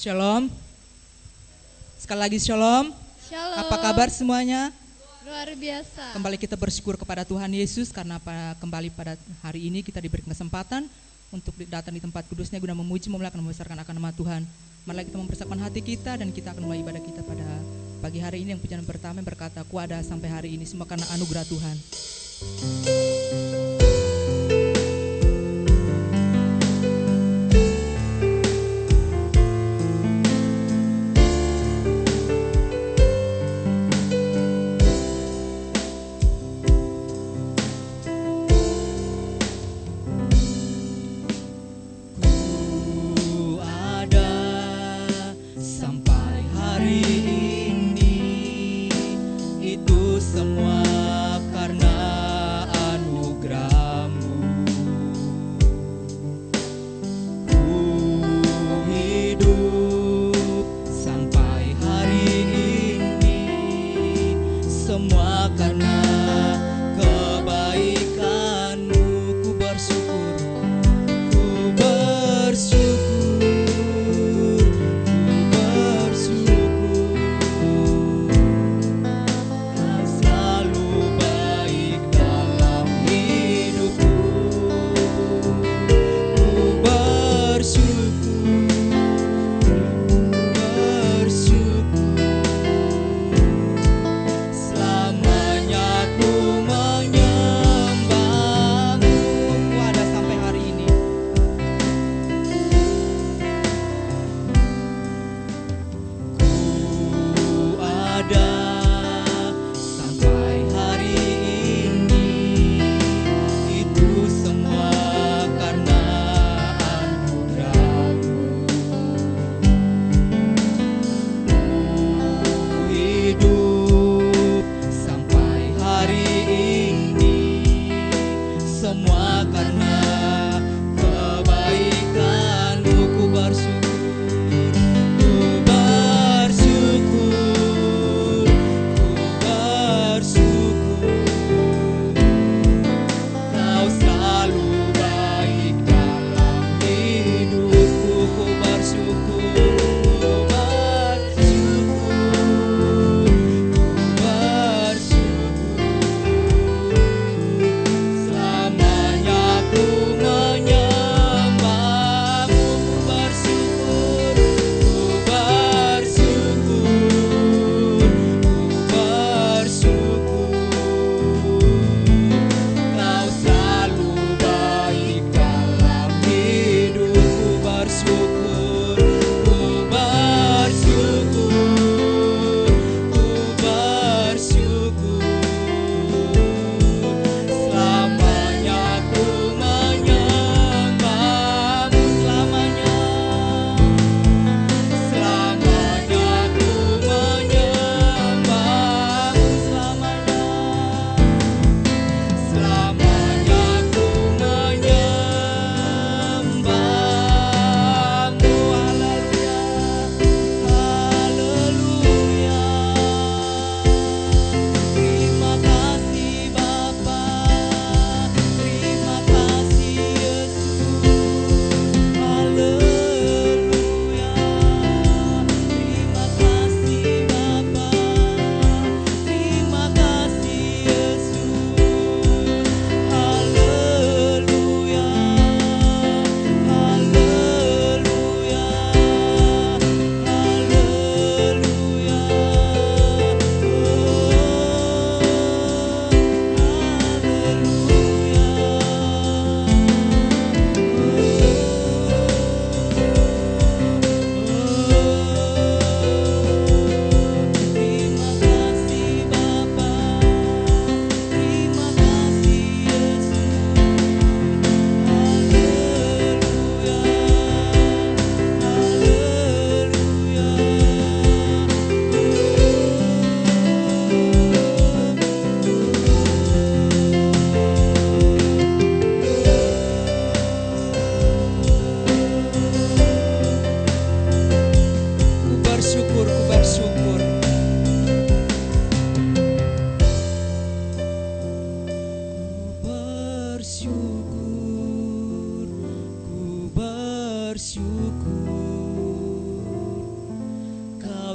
Shalom. Sekali lagi shalom. Shalom. Apa kabar semuanya? Luar biasa. Kembali kita bersyukur kepada Tuhan Yesus karena kembali pada hari ini kita diberi kesempatan untuk datang di tempat kudusnya guna memuji, memuliakan, membesarkan akan nama Tuhan. Marilah kita mempersiapkan hati kita dan kita akan mulai ibadah kita pada pagi hari ini. Yang pujian pertama yang berkata, "Ku ada sampai hari ini semua karena anugerah Tuhan." Semua karena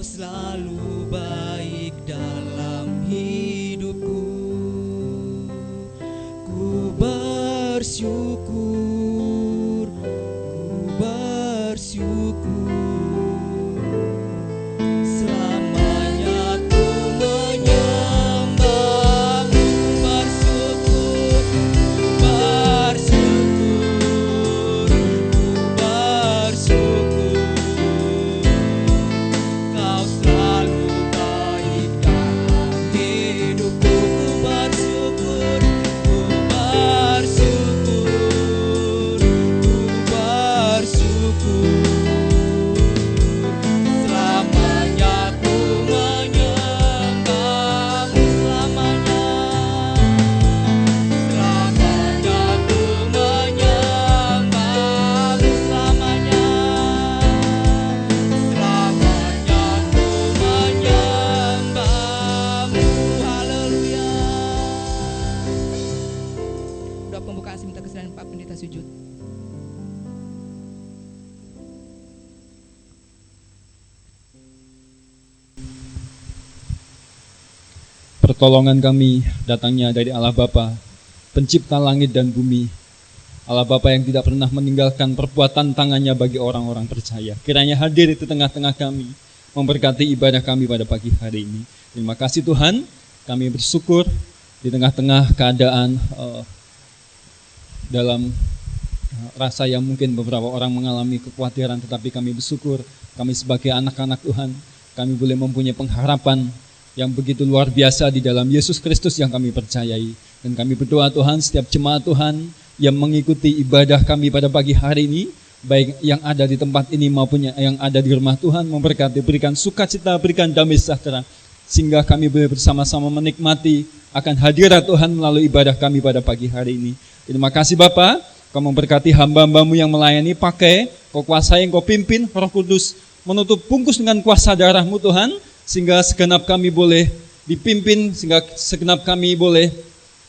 selalu baik dalam hidupku. Ku bersyukur, ku bersyukur. Selamanya ku menyembahmu, bersyukur, bersyukur, ku bersyukur. Kau selalu baik dalam hidupku. Ku bersyukur, ku bersyukur, ku bersyukur. Selamanya ku menyembahmu, selamanya. Selamanya ku menyembahmu, selamanya. Selamanya ku menyembahmu. Haleluya. Doa pembukaan minta kesediaan Pak Pendeta sujud. Pertolongan kami datangnya dari Allah Bapa, pencipta langit dan bumi. Allah Bapa yang tidak pernah meninggalkan perbuatan tangannya bagi orang-orang percaya. Kiranya hadir di tengah-tengah kami, memberkati ibadah kami pada pagi hari ini. Terima kasih Tuhan, kami bersyukur di tengah-tengah keadaan dalam rasa yang mungkin beberapa orang mengalami kekhawatiran, tetapi kami bersyukur kami sebagai anak-anak Tuhan, kami boleh mempunyai pengharapan yang begitu luar biasa di dalam Yesus Kristus yang kami percayai. Dan kami berdoa Tuhan, setiap jemaat Tuhan yang mengikuti ibadah kami pada pagi hari ini, baik yang ada di tempat ini maupun yang ada di rumah Tuhan, memberkati, berikan sukacita, berikan damai sejahtera, sehingga kami boleh bersama-sama menikmati akan hadirat Tuhan melalui ibadah kami pada pagi hari ini. Terima kasih Bapa, Kau memberkati hamba-hambamu yang melayani, pakai, Kau kuasai, Kau pimpin, Roh Kudus menutup bungkus dengan kuasa darah-Mu Tuhan, sehingga segenap kami boleh dipimpin, sehingga segenap kami boleh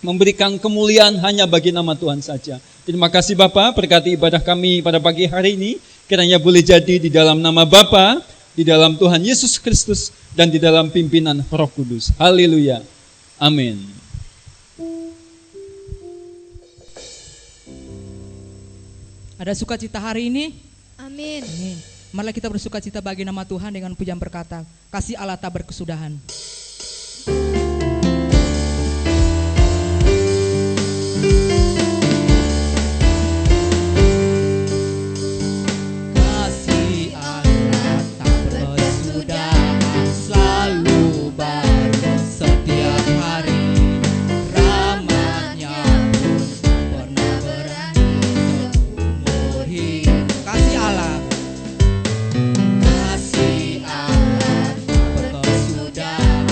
memberikan kemuliaan hanya bagi nama Tuhan saja. Terima kasih Bapa, berkati ibadah kami pada pagi hari ini, kiranya boleh jadi di dalam nama Bapa, di dalam Tuhan Yesus Kristus, dan di dalam pimpinan Roh Kudus. Haleluya. Amin. Ada sukacita hari ini? Amin. Amin. Marilah kita bersukacita bagi nama Tuhan dengan pujian berkata, kasih Allah tak berkesudahan. Kasih Allah tak berkesudahan, selalu baru setiap hari. Rahmat-Nya pun tak pernah berakhir seumur hidup. Kasih Allah, kasih Allah tak berkesudahan,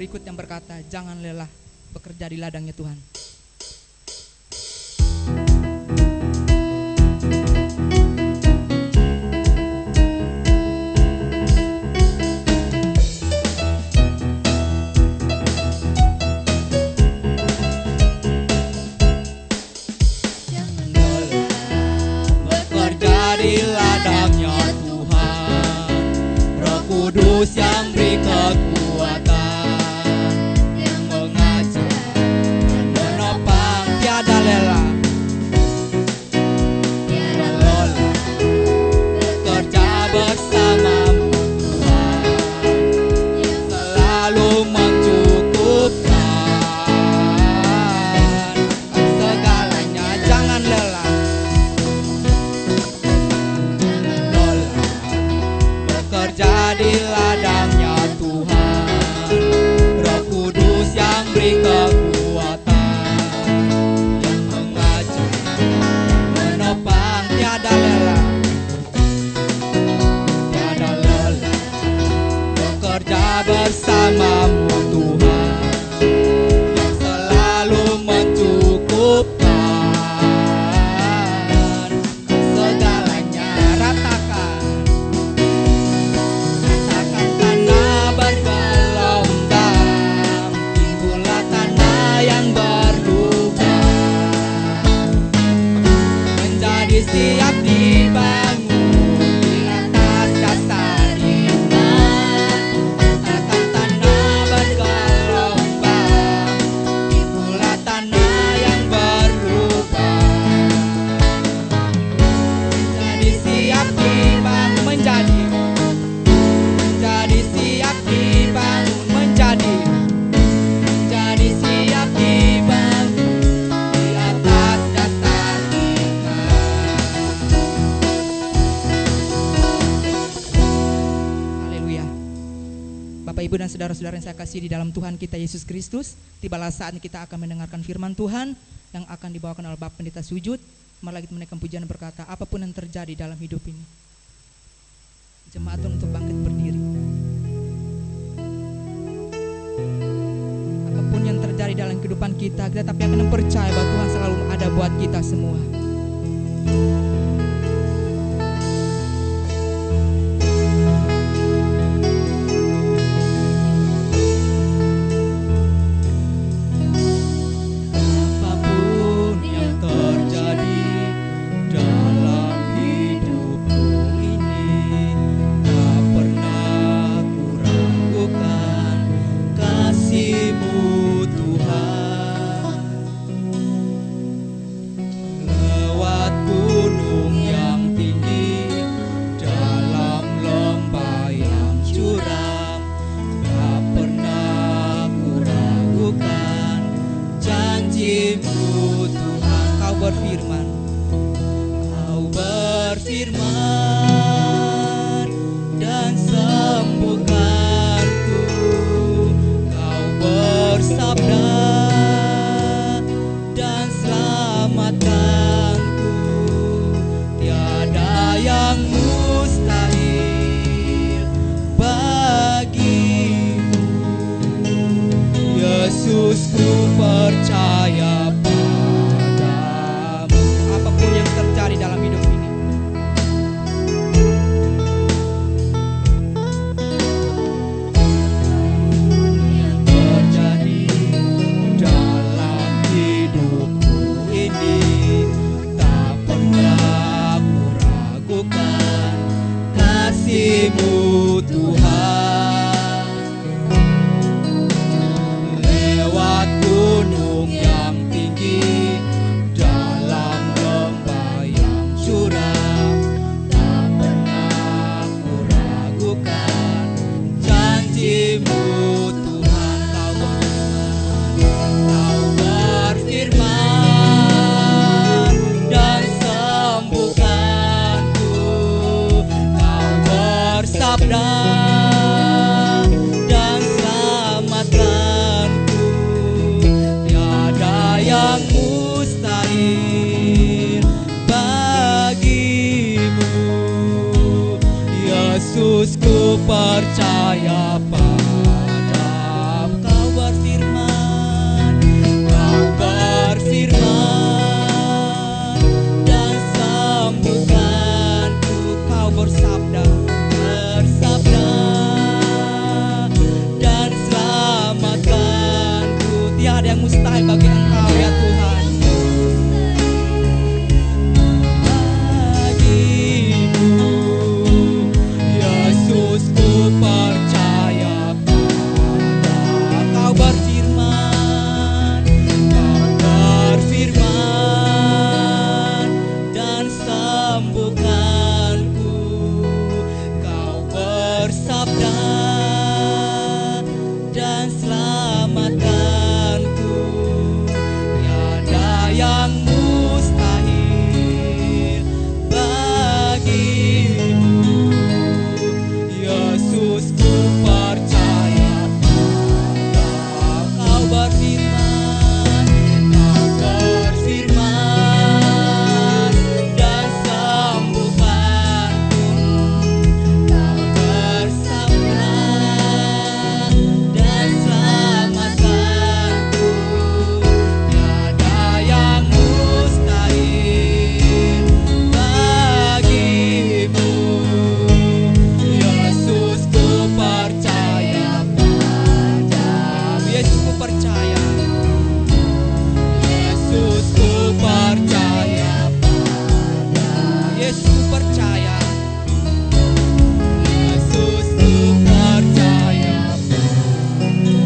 berikut yang berkata, jangan lelah bekerja di ladangnya Tuhan. Bekerja di ladangnya Tuhan, Roh Kudus yang beri kekuatan, yang mengajar dan menopang tiada lelah. Tiada lelah bekerja bersamamu Tuhan, yang selalu mencukupkan segalanya. Jangan lelah, bekerja di ladangnya Tuhan, Roh Kudus yang beri kekuatan, yang mengajar, menopang tiada lelah. Tiada lelah bekerja bersamamu Tuhan, yang selalu mencukupkan segalanya. Ratakan tanah bergelombang, itulah tanah yang berlubang, menjadi siap dibangun di atas dasar iman. Ratakan tanah bergelombang, itulah tanah yang berlubang, menjadi siap dibangun, menjadi siap dibangun, menjadi siap dibangun di atas dasar iman. Haleluya. Bapak, Ibu, dan saudara-saudara yang saya kasih di dalam Tuhan kita Yesus Kristus, tibalah saatnya kita akan mendengarkan firman Tuhan yang akan dibawakan oleh Bapak Pendeta Sujud. Mari kita menaikkan pujian berkata, apapun yang terjadi dalam hidup ini. Jemaat Tuhan untuk bangkit berdiri. Apapun yang terjadi dalam kehidupan kita tapi akan percaya bahwa Tuhan selalu ada buat kita semua. Apapun yang terjadi dalam hidupku ini, tak pernah ku ragukan kasih-Mu Tuhan. Lewat gunung yang tinggi, dalam lembah yang curam, tak pernah ku ragukan janji-Mu Tuhan. Kau berfirman, dan sembuhkanku. Kau bersabda dan selamatkanku. Tiada yang mustahil bagimu. Yesus, ku percaya padamu. apapun yang terjadi dalam hidup ini, Yang terjadi dalam hidupku ini, tak pernah ku ragukan kasih-Mu Tuhan. Lewat gunung yang tinggi, dalam lembah yang curam, tak pernah ku ragukan janji-Mu Tuhan. Kau berfirman dan sembuhkanku. Kau bersabda dan selamatkanku. Tiada yang mustahil bagimu. Yesus, ku percaya padamu. yang mustahil bagi Engkau ya Tuhan. Bagimu Yesus ku percaya pada Kau berfirman, dan sembuhkanku. Kau bersabda dan selamatkanku. Tiada yang mustahil bagimu. Yesus ku percaya pada Kau berfirman, dan sembuhkanku. Kau bersabda dan selamatkanku. Tiada yang mustahil bagimu. Yesus ku percaya padamu. Yesus ku percaya. Yesus ku percaya padamu. Yesus ku percaya. Yesus ku percaya padamu.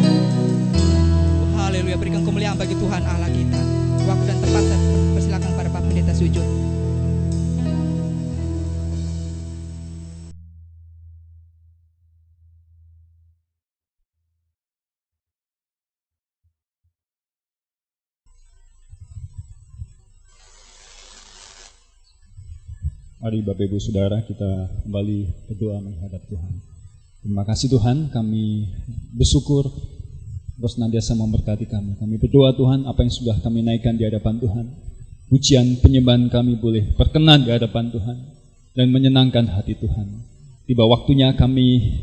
Haleluya, berikan kemuliaan bagi Tuhan Allah kita. Waktu dan tempat saya persilakan kepada Pak Pendeta sujud. Mari Bapak Ibu Saudara kita kembali berdoa menghadap Tuhan. Terima kasih Tuhan, kami bersyukur Engkau senantiasa memberkati kami. Kami berdoa Tuhan, apa yang sudah kami naikkan di hadapan Tuhan, pujian penyembahan kami boleh berkenan di hadapan Tuhan dan menyenangkan hati Tuhan. Tiba waktunya kami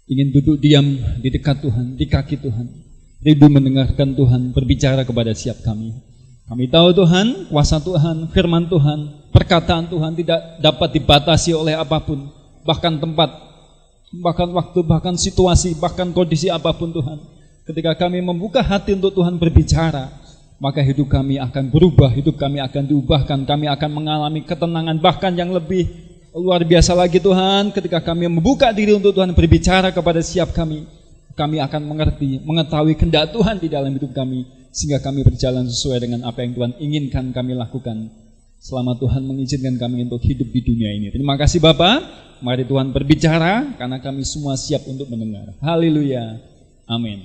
ingin duduk diam di dekat Tuhan, di kaki Tuhan, rindu mendengarkan Tuhan berbicara kepada setiap kami. Kami tahu Tuhan, kuasa Tuhan, firman Tuhan, perkataan Tuhan tidak dapat dibatasi oleh apapun, bahkan tempat, bahkan waktu, bahkan situasi, bahkan kondisi apapun Tuhan. Ketika kami membuka hati untuk Tuhan berbicara, maka hidup kami akan berubah, hidup kami akan diubahkan, kami akan mengalami ketenangan, bahkan yang lebih luar biasa lagi Tuhan. Ketika kami membuka diri untuk Tuhan berbicara kepada setiap kami akan mengerti, mengetahui kehendak Tuhan di dalam hidup kami, sehingga kami berjalan sesuai dengan apa yang Tuhan inginkan kami lakukan selama Tuhan mengizinkan kami untuk hidup di dunia ini. Terima kasih Bapa, mari Tuhan berbicara karena kami semua siap untuk mendengar. Haleluya, amin.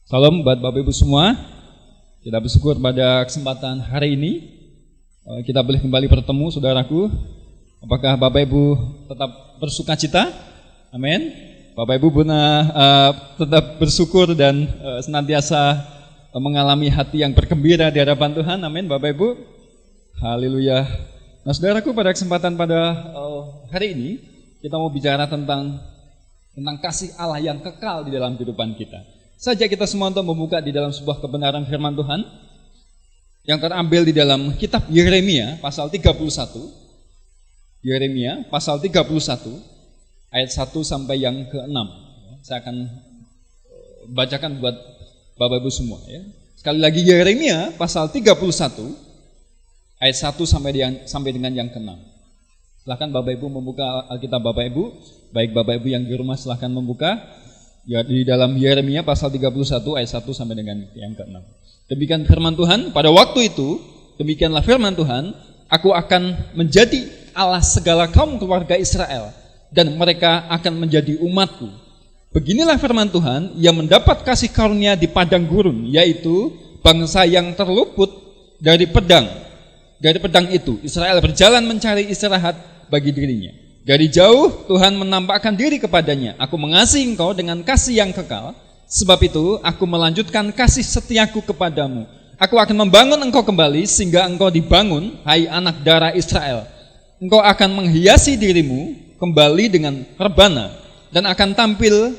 Salam buat Bapak Ibu semua. Kita bersyukur pada kesempatan hari ini kita boleh kembali bertemu saudaraku. Apakah Bapak Ibu tetap bersuka cita? Amin. Bapak Ibu tetap bersyukur dan senantiasa mengalami hati yang bergembira di hadapan Tuhan. Amin Bapak Ibu. Haleluya. Nah saudaraku, pada kesempatan pada hari ini kita mau bicara tentang kasih Allah yang kekal di dalam kehidupan kita. Saja kita semua untuk membuka di dalam sebuah kebenaran firman Tuhan yang terambil di dalam kitab Yeremia pasal 31. Yeremia pasal 31 ayat 1 sampai yang ke-6. Saya akan bacakan buat Bapak Ibu semua ya. Sekali lagi Yeremia pasal 31 ayat 1 sampai dengan yang ke-6. Silakan Bapak Ibu membuka Alkitab Bapak Ibu. Baik Bapak Ibu yang di rumah silakan membuka ya, di dalam Yeremia pasal 31 ayat 1 sampai dengan yang ke-6. Demikian firman Tuhan, pada waktu itu demikianlah firman Tuhan, aku akan menjadi Allah segala kaum keluarga Israel dan mereka akan menjadi umatku. Beginilah firman Tuhan yang mendapat kasih karunia di padang gurun, yaitu bangsa yang terluput dari pedang. Dari pedang itu Israel berjalan mencari istirahat bagi dirinya. Dari jauh Tuhan menampakkan diri kepadanya. Aku mengasihi engkau dengan kasih yang kekal. Sebab itu aku melanjutkan kasih setiaku kepadamu. Aku akan membangun engkau kembali sehingga engkau dibangun, hai anak darah Israel. Engkau akan menghiasi dirimu kembali dengan rebana dan akan tampil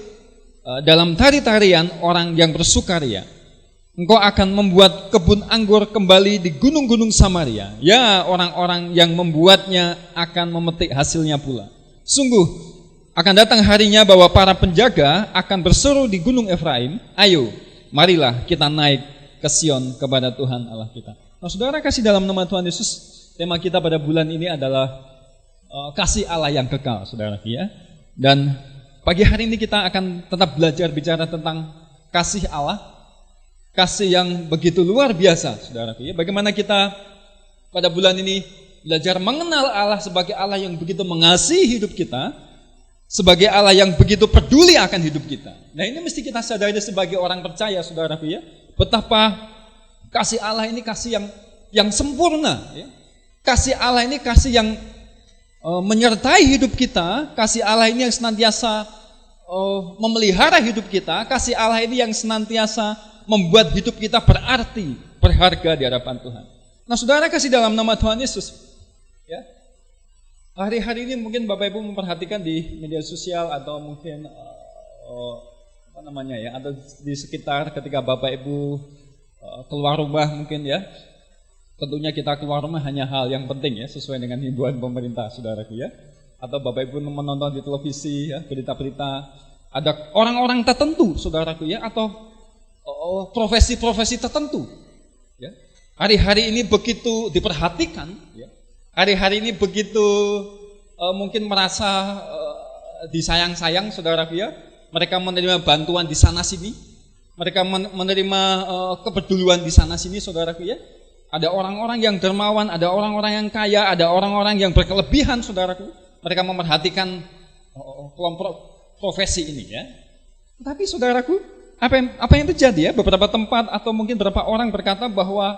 dalam tari-tarian orang yang bersukaria. Engkau akan membuat kebun anggur kembali di gunung-gunung Samaria. Ya, orang-orang yang membuatnya akan memetik hasilnya pula. Sungguh, akan datang harinya bahwa para penjaga akan berseru di gunung Efraim, ayo, marilah kita naik ke Sion kepada Tuhan Allah kita. Nah, saudara kasih dalam nama Tuhan Yesus, tema kita pada bulan ini adalah kasih Allah yang kekal, saudara ya. Dan pagi hari ini kita akan tetap belajar bicara tentang kasih Allah, kasih yang begitu luar biasa, saudara ya. Bagaimana kita pada bulan ini belajar mengenal Allah sebagai Allah yang begitu mengasihi hidup kita, sebagai Allah yang begitu peduli akan hidup kita. Nah, ini mesti kita sadari sebagai orang percaya, saudara ya. Betapa kasih Allah ini kasih yang sempurna ya. Kasih Allah ini kasih yang menyertai hidup kita. Kasih Allah ini yang senantiasa memelihara hidup kita. Kasih Allah ini yang senantiasa membuat hidup kita berarti, berharga di hadapan Tuhan. Nah, saudara kasih dalam nama Tuhan Yesus ya. Hari-hari ini mungkin Bapak Ibu memperhatikan di media sosial atau mungkin atau di sekitar ketika Bapak Ibu keluar rumah mungkin ya. Tentunya kita keluar rumah hanya hal yang penting ya, sesuai dengan himbauan pemerintah, saudaraku ya. Atau Bapak Ibu menonton di televisi ya, berita-berita, ada orang-orang tertentu, saudaraku ya, atau profesi-profesi tertentu ya. Hari-hari ini begitu diperhatikan ya. Hari-hari ini begitu mungkin merasa disayang-sayang, saudaraku ya. Mereka menerima bantuan di sana sini, mereka menerima kepedulian di sana sini, saudaraku ya. Ada orang-orang yang dermawan, ada orang-orang yang kaya, ada orang-orang yang berkelebihan, saudaraku. Mereka memerhatikan kelompok profesi ini ya. Tapi saudaraku, apa yang terjadi ya? Beberapa tempat atau mungkin beberapa orang berkata bahwa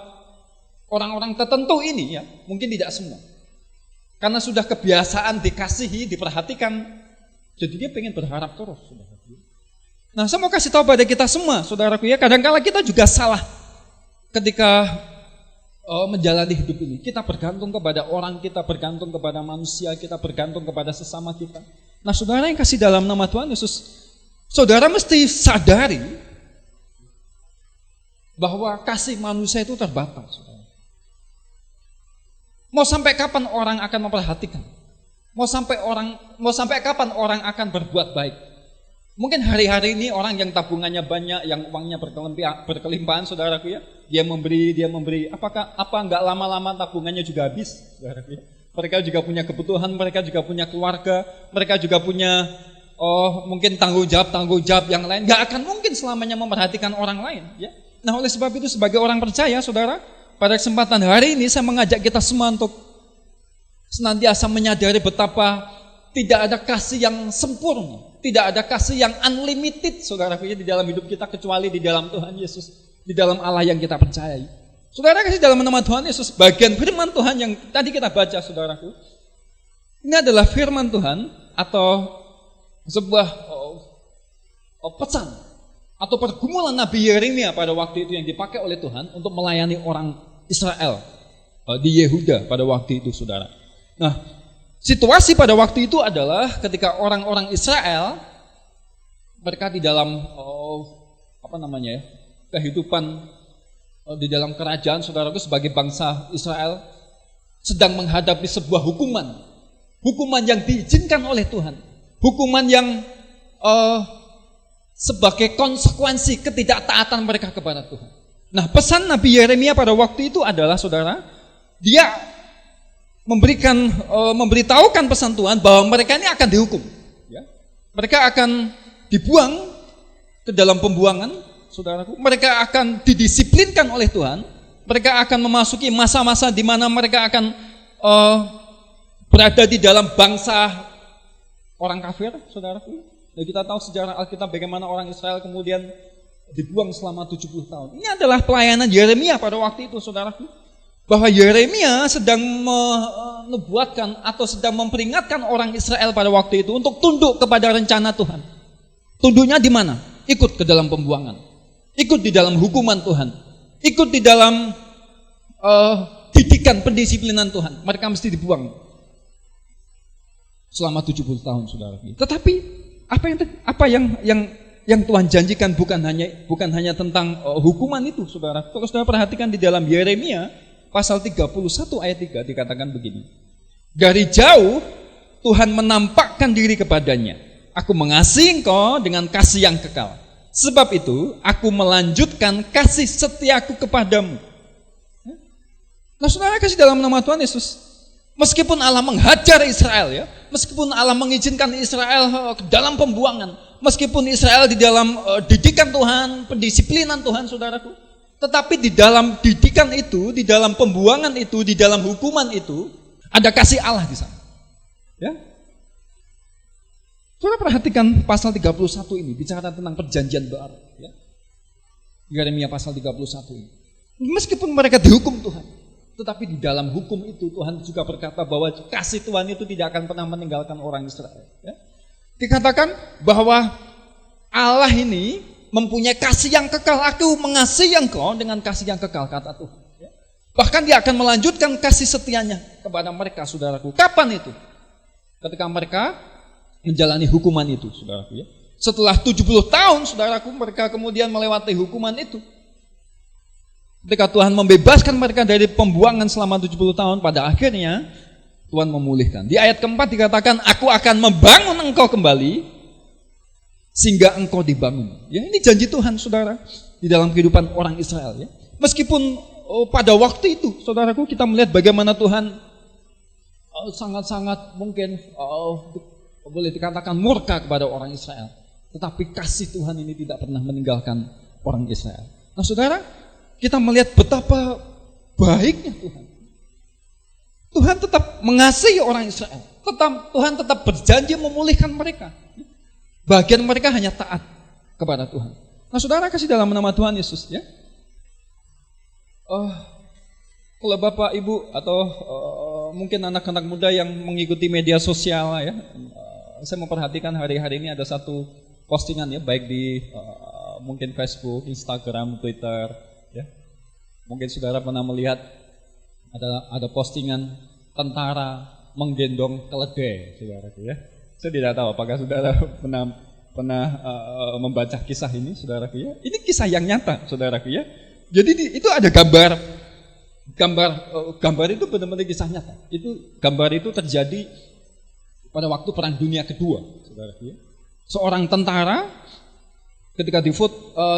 orang-orang tertentu ini ya, mungkin tidak semua. Karena sudah kebiasaan dikasihi, diperhatikan, jadi dia pengen berharap terus, saudaraku. Nah, saya mau kasih tahu pada kita semua, saudaraku ya, kadang-kala kita juga salah ketika menjalani hidup ini. Kita bergantung kepada orang, kita bergantung kepada manusia, kita bergantung kepada sesama kita. Nah, saudara yang kasih dalam nama Tuhan Yesus, saudara mesti sadari bahwa kasih manusia itu terbatas, saudara. Mau sampai kapan orang akan memperhatikan? Mau sampai kapan orang akan berbuat baik? Mungkin hari-hari ini orang yang tabungannya banyak, yang uangnya berkelimpahan, saudaraku ya, dia memberi. Apa enggak lama-lama tabungannya juga habis, saudaraku ya? Mereka juga punya kebutuhan, mereka juga punya keluarga, mereka juga punya mungkin tanggung jawab yang lain. Enggak akan mungkin selamanya memperhatikan orang lain, ya. Nah, oleh sebab itu sebagai orang percaya, saudara, pada kesempatan hari ini saya mengajak kita semua untuk senantiasa menyadari betapa tidak ada kasih yang sempurna, tidak ada kasih yang unlimited, saudaraku ya, di dalam hidup kita kecuali di dalam Tuhan Yesus, di dalam Allah yang kita percayai. Saudara kasih dalam nama Tuhan Yesus, bagian firman Tuhan yang tadi kita baca, saudaraku, ini adalah firman Tuhan atau sebuah pesan atau pergumulan Nabi Yeremia pada waktu itu yang dipakai oleh Tuhan untuk melayani orang Israel di Yehuda pada waktu itu, saudara. Nah, situasi pada waktu itu adalah ketika orang-orang Israel mereka di dalam kehidupan di dalam kerajaan, saudaraku, sebagai bangsa Israel sedang menghadapi sebuah hukuman yang diizinkan oleh Tuhan, hukuman yang sebagai konsekuensi ketidaktaatan mereka kepada Tuhan. Nah, pesan Nabi Yeremia pada waktu itu adalah, saudara, dia memberitahukan pesan Tuhan bahwa mereka ini akan dihukum, ya. Mereka akan dibuang ke dalam pembuangan, saudaraku. Mereka akan didisiplinkan oleh Tuhan. Mereka akan memasuki masa-masa di mana mereka akan berada di dalam bangsa orang kafir, saudaraku. Dan kita tahu sejarah Alkitab bagaimana orang Israel kemudian dibuang selama 70 tahun. Ini adalah pelayanan Yeremia pada waktu itu, saudaraku. Bahwa Yeremia sedang menubuatkan atau sedang memperingatkan orang Israel pada waktu itu untuk tunduk kepada rencana Tuhan. Tunduknya di mana? Ikut ke dalam pembuangan. Ikut di dalam hukuman Tuhan. Ikut di dalam didikan pendisiplinan Tuhan. Mereka mesti dibuang selama 70 tahun, saudara. Tetapi apa yang Tuhan janjikan bukan hanya tentang hukuman itu, saudara. Kalau saudara perhatikan di dalam Yeremia pasal 31 ayat 3 dikatakan begini. Dari jauh Tuhan menampakkan diri kepadanya. Aku mengasihi engkau dengan kasih yang kekal. Sebab itu aku melanjutkan kasih setiaku kepadamu. Nah, saudara kasih dalam nama Tuhan Yesus. Meskipun Allah menghajar Israel ya, meskipun Allah mengizinkan Israel ke dalam pembuangan, meskipun Israel di dalam didikan Tuhan, pendisiplinan Tuhan, saudaraku, tetapi di dalam didikan itu, di dalam pembuangan itu, di dalam hukuman itu, ada kasih Allah di sana. Ya. Saudara perhatikan pasal 31 ini, bicara tentang perjanjian baru. Ya. Yeremia pasal 31 ini. Meskipun mereka dihukum Tuhan, tetapi di dalam hukum itu Tuhan juga berkata bahwa kasih Tuhan itu tidak akan pernah meninggalkan orang Israel. Ya. Dikatakan bahwa Allah ini mempunyai kasih yang kekal. Aku mengasihi engkau dengan kasih yang kekal, kata Tuhan. Ya. Bahkan dia akan melanjutkan kasih setianya kepada mereka, saudaraku. Kapan itu? Ketika mereka menjalani hukuman itu, saudaraku. Ya. Setelah 70 tahun, saudaraku, mereka kemudian melewati hukuman itu. Ketika Tuhan membebaskan mereka dari pembuangan selama 70 tahun, pada akhirnya Tuhan memulihkan. Di ayat keempat dikatakan, aku akan membangun engkau kembali sehingga engkau dibangun. Ya, ini janji Tuhan, saudara, di dalam kehidupan orang Israel. Ya. Meskipun pada waktu itu, saudaraku, kita melihat bagaimana Tuhan sangat-sangat mungkin boleh dikatakan murka kepada orang Israel. Tetapi kasih Tuhan ini tidak pernah meninggalkan orang Israel. Nah, saudara, kita melihat betapa baiknya Tuhan. Tuhan tetap mengasihi orang Israel. Tuhan tetap berjanji memulihkan mereka. Bagian mereka hanya taat kepada Tuhan. Nah, saudara kasih dalam nama Tuhan Yesus ya. Kalau Bapak, Ibu atau mungkin anak-anak muda yang mengikuti media sosial ya, saya memperhatikan hari-hari ini ada satu postingan ya, baik di mungkin Facebook, Instagram, Twitter. Ya. Mungkin saudara pernah melihat ada postingan tentara menggendong keledai, saudara ya. Saya tidak tahu apakah saudara pernah membaca kisah ini, saudara ya. Ini kisah yang nyata, saudara ya. Jadi itu ada gambar itu benar-benar kisah nyata. Itu gambar itu terjadi pada waktu Perang Dunia Kedua, saudara ya. Seorang tentara ketika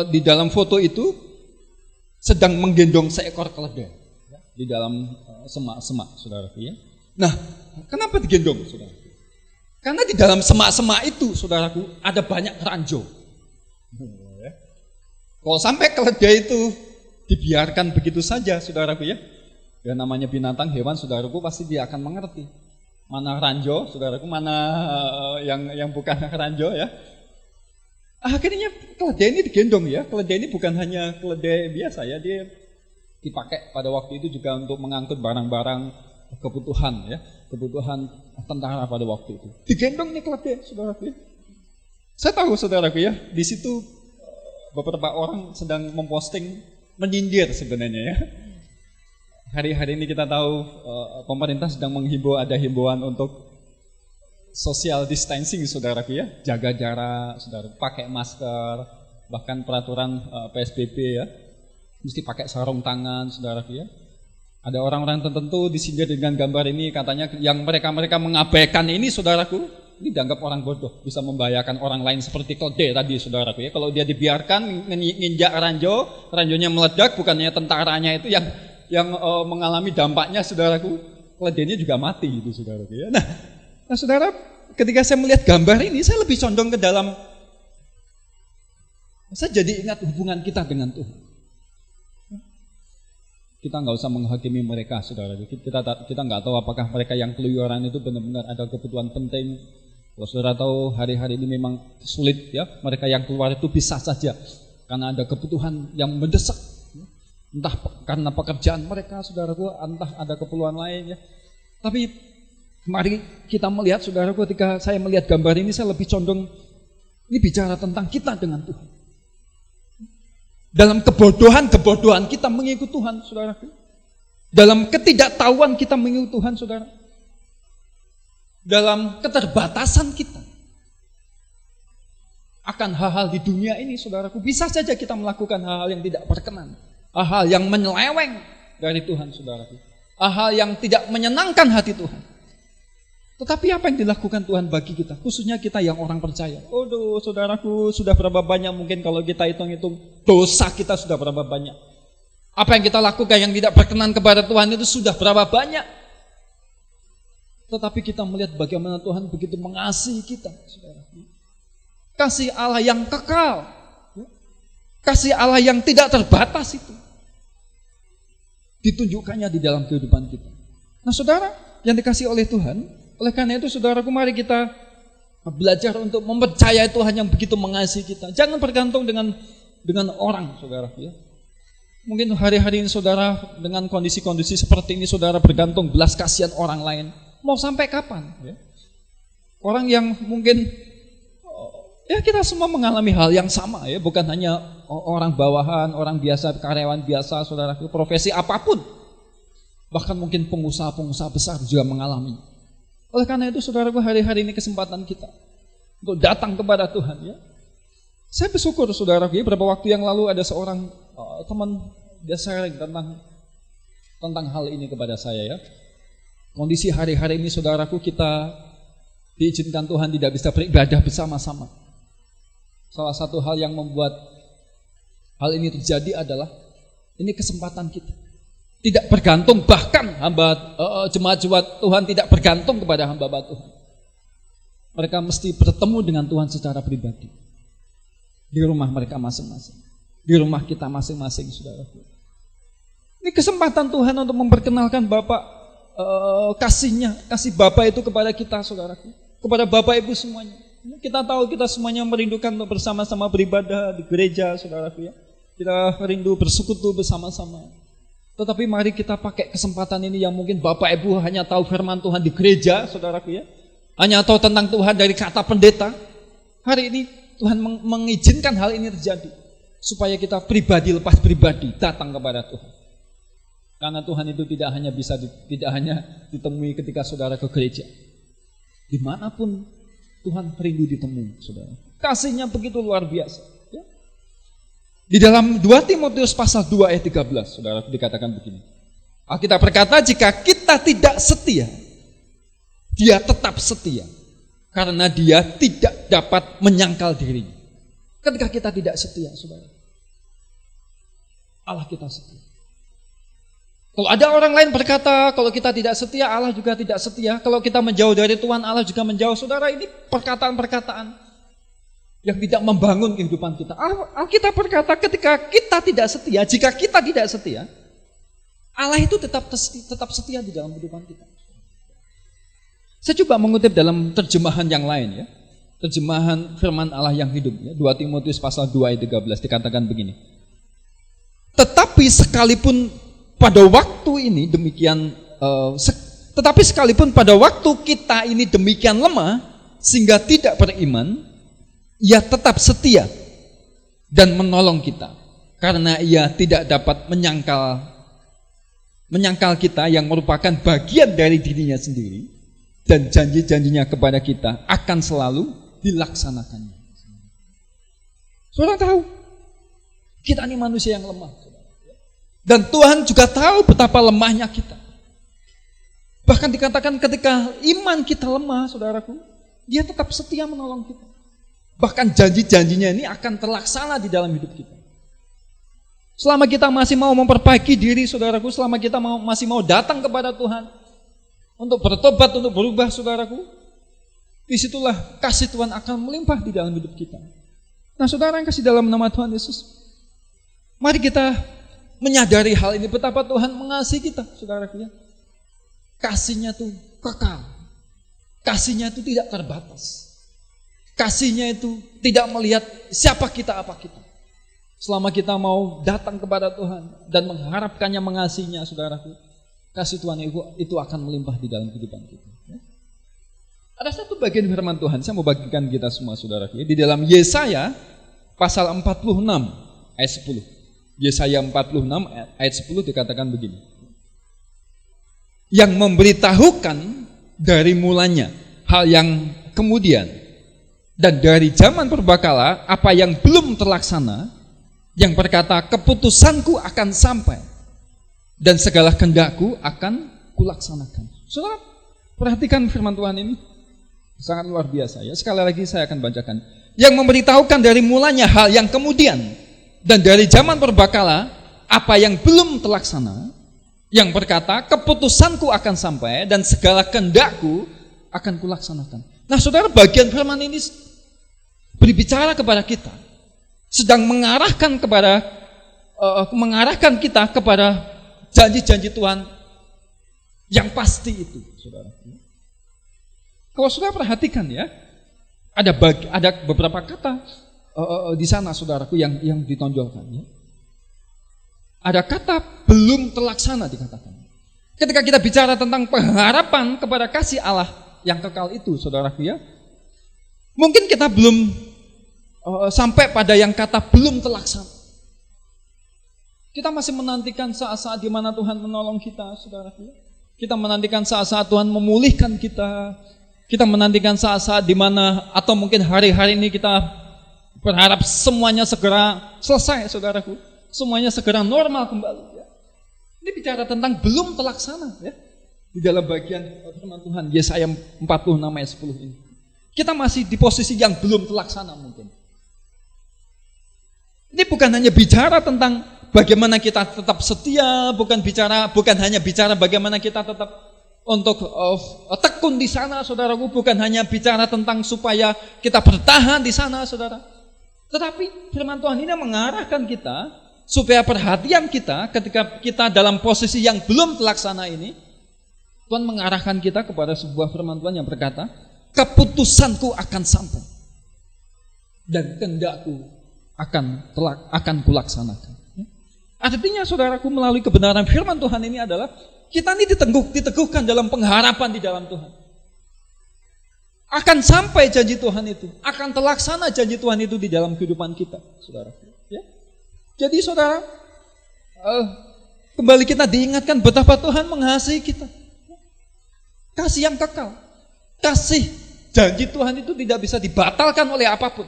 di dalam foto itu sedang menggendong seekor keledai ya, di dalam semak-semak, saudara ya. Nah, kenapa digendong, saudara? Karena di dalam semak-semak itu, saudaraku, ada banyak ranjau. Ya. Kalau sampai keledai itu dibiarkan begitu saja, saudaraku ya, ya namanya binatang hewan, saudaraku pasti dia akan mengerti mana ranjau, saudaraku, mana yang bukan ranjau ya. Akhirnya keledai ini digendong ya. Keledai ini bukan hanya keledai biasa ya, dia dipakai pada waktu itu juga untuk mengangkut barang-barang kebutuhan ya, kebutuhan tentara pada waktu itu. Digendong nih keledai, saudaraku ya. Saya tahu, saudaraku ya, di situ beberapa orang sedang memposting menyindir sebenarnya ya. Hari-hari ini kita tahu pemerintah sedang menghimbau, ada himbauan untuk social distancing, saudaraku ya, jaga jarak, saudara, pakai masker, bahkan peraturan PSBB ya, mesti pakai sarung tangan, saudaraku ya. Ada orang-orang tertentu disindir dengan gambar ini, katanya yang mereka mengabaikan ini, saudaraku, ini dianggap orang bodoh, bisa membahayakan orang lain seperti keledai tadi, saudaraku ya. Kalau dia dibiarkan nginjak ranjaunya meledak, bukannya tentaranya itu yang mengalami dampaknya, saudaraku, keledainya juga mati gitu, saudaraku ya. Nah, saudara, ketika saya melihat gambar ini, saya lebih condong ke dalam, saya jadi ingat hubungan kita dengan Tuhan. Kita nggak usah menghakimi mereka, saudara. Kita nggak tahu apakah mereka yang keluyuran itu benar-benar ada kebutuhan penting. Kalau saudara tahu hari-hari ini memang sulit ya, mereka yang keluar itu bisa saja karena ada kebutuhan yang mendesak. Entah karena pekerjaan mereka, saudaraku, entah ada keperluan lain ya. Tapi mari kita melihat, saudaraku, ketika saya melihat gambar ini, saya lebih condong, ini bicara tentang kita dengan Tuhan. Dalam kebodohan kita mengikut Tuhan, saudaraku. Dalam ketidaktahuan kita mengikut Tuhan, saudara. Dalam keterbatasan kita akan hal-hal di dunia ini, saudaraku, bisa saja kita melakukan hal-hal yang tidak berkenan, hal-hal yang menyeleweng dari Tuhan, saudaraku, hal-hal yang tidak menyenangkan hati Tuhan. Tetapi apa yang dilakukan Tuhan bagi kita, khususnya kita yang orang percaya? Aduh, saudaraku, sudah berapa banyak mungkin kalau kita hitung-hitung dosa kita sudah berapa banyak. Apa yang kita lakukan yang tidak berkenan kepada Tuhan itu sudah berapa banyak. Tetapi kita melihat bagaimana Tuhan begitu mengasihi kita, saudaraku. Kasih Allah yang kekal, kasih Allah yang tidak terbatas itu ditunjukkannya di dalam kehidupan kita. Nah, saudara yang dikasihi oleh Tuhan, oleh karena itu saudaraku, mari kita belajar untuk mempercayai Tuhan yang begitu mengasihi kita. Jangan bergantung dengan orang, saudara. Ya. Mungkin hari-hari ini saudara dengan kondisi-kondisi seperti ini saudara bergantung belas kasihan orang lain. Mau sampai kapan? Ya. Orang yang mungkin ya kita semua mengalami hal yang sama ya, bukan hanya orang bawahan, orang biasa, karyawan biasa, saudaraku, profesi apapun. Bahkan mungkin pengusaha-pengusaha besar juga mengalami. Oleh karena itu saudaraku, hari-hari ini kesempatan kita untuk datang kepada Tuhan ya. Saya bersyukur saudaraku, beberapa waktu yang lalu ada seorang teman dia sharing tentang hal ini kepada saya ya. Kondisi hari-hari ini saudaraku, kita diizinkan Tuhan tidak bisa beribadah bersama-sama. Salah satu hal yang membuat hal ini terjadi adalah ini kesempatan kita. Tidak bergantung, bahkan jemaat-jemaat Tuhan tidak bergantung kepada hamba Tuhan. Mereka mesti bertemu dengan Tuhan secara pribadi. Di rumah mereka masing-masing. Di rumah kita masing-masing, saudara. Ini kesempatan Tuhan untuk memperkenalkan Bapak, kasih Bapak itu kepada kita, saudaraku. Kepada Bapak Ibu semuanya. Kita tahu kita semuanya merindukan untuk bersama-sama beribadah di gereja, saudaraku ya. Kita rindu bersekutu bersama-sama. Tetapi mari kita pakai kesempatan ini yang mungkin Bapak Ibu hanya tahu firman Tuhan di gereja, saudaraku ya. Hanya tahu tentang Tuhan dari kata pendeta. Hari ini Tuhan mengizinkan hal ini terjadi. Supaya kita pribadi lepas pribadi datang kepada Tuhan. Karena Tuhan itu tidak hanya ditemui ketika saudara ke gereja. Dimanapun Tuhan rindu ditemui, saudara. Kasihnya begitu luar biasa. Di dalam 2 Timotius pasal 2 ayat 13, saudara, dikatakan begini. Alkitab berkata, jika kita tidak setia, dia tetap setia. Karena dia tidak dapat menyangkal dirinya. Ketika kita tidak setia, saudara, Allah kita setia. Kalau ada orang lain berkata, kalau kita tidak setia, Allah juga tidak setia. Kalau kita menjauh dari Tuhan, Allah juga menjauh. Saudara, ini perkataan-perkataan yang tidak membangun kehidupan kita. Alkitab berkata ketika kita tidak setia, jika kita tidak setia, Allah itu tetap setia di dalam kehidupan kita. Saya coba mengutip dalam terjemahan yang lain ya. Terjemahan firman Allah yang hidup ya. 2 Timotius pasal 2 ayat 13 dikatakan begini. Tetapi sekalipun pada waktu ini demikian pada waktu kita ini demikian lemah sehingga tidak beriman, ia tetap setia dan menolong kita karena ia tidak dapat menyangkal kita yang merupakan bagian dari dirinya sendiri dan janji-janjinya kepada kita akan selalu dilaksanakannya. Saudara tahu, kita ini manusia yang lemah. Dan Tuhan juga tahu betapa lemahnya kita. Bahkan dikatakan ketika iman kita lemah, saudaraku, dia tetap setia menolong kita. Bahkan janji-janjinya ini akan terlaksana di dalam hidup kita. Selama kita masih mau memperbaiki diri, saudaraku, selama kita masih mau datang kepada Tuhan untuk bertobat, untuk berubah, saudaraku, disitulah kasih Tuhan akan melimpah di dalam hidup kita. Nah, saudara yang kasih dalam nama Tuhan Yesus, mari kita menyadari hal ini, betapa Tuhan mengasihi kita, saudaraku ya. Kasihnya itu kekal, kasihnya itu tidak terbatas. Kasihnya itu tidak melihat siapa kita, apa kita. Selama kita mau datang kepada Tuhan dan mengharapkannya, mengasihinya, saudaraku, kasih Tuhan itu akan melimpah di dalam kehidupan kita. Ada satu bagian firman Tuhan, saya mau bagikan kita semua, saudaraku. Di dalam Yesaya pasal 46 ayat 10. Yesaya 46 ayat 10 dikatakan begini. Yang memberitahukan dari mulanya hal yang kemudian dan dari zaman purbakala apa yang belum terlaksana, yang berkata keputusanku akan sampai dan segala kehendakku akan kulaksanakan. Saudara, Perhatikan firman Tuhan ini. Sangat luar biasa ya. Sekali lagi saya akan bacakan. Yang memberitahukan dari mulanya hal yang kemudian dan dari zaman purbakala apa yang belum terlaksana, yang berkata keputusanku akan sampai dan segala kehendakku akan kulaksanakan. Nah, saudara, bagian firman ini berbicara kepada kita, sedang mengarahkan kita kepada janji-janji Tuhan yang pasti itu, saudara. Kalau saudara perhatikan ya, ada beberapa kata di sana, saudaraku, yang ditonjolkan. Ya. Ada kata belum terlaksana dikatakan. Ketika kita bicara tentang pengharapan kepada kasih Allah yang kekal itu, saudaraku ya, mungkin kita belum sampai pada yang kata belum terlaksana. Kita masih menantikan saat-saat di mana Tuhan menolong kita, saudaraku. Kita menantikan saat-saat Tuhan memulihkan kita. Kita menantikan saat-saat di mana, atau mungkin hari-hari ini kita berharap semuanya segera selesai, saudaraku. Semuanya segera normal kembali. Ya. Ini bicara tentang belum terlaksana. Ya. Di dalam bagian firman Tuhan, Yesaya 46 ayat 10 ini. Kita masih di posisi yang belum terlaksana mungkin. Ini bukan hanya bicara tentang bagaimana kita tetap setia, bukan hanya bicara bagaimana kita tetap untuk tekun di sana, saudaraku, bukan hanya bicara tentang supaya kita bertahan di sana, saudara. Tetapi firman Tuhan ini mengarahkan kita supaya perhatian kita ketika kita dalam posisi yang belum terlaksana ini, Tuhan mengarahkan kita kepada sebuah firman Tuhan yang berkata, keputusanku akan sampai dan kehendakku akan kulaksanakan. Artinya, saudaraku, melalui kebenaran firman Tuhan ini adalah kita ini diteguhkan dalam pengharapan di dalam Tuhan. Akan sampai janji Tuhan itu, akan terlaksana janji Tuhan itu di dalam kehidupan kita, saudara. Ya? Jadi, saudara, kembali kita diingatkan betapa Tuhan mengasihi kita. Kasih yang kekal, kasih janji Tuhan itu tidak bisa dibatalkan oleh apapun,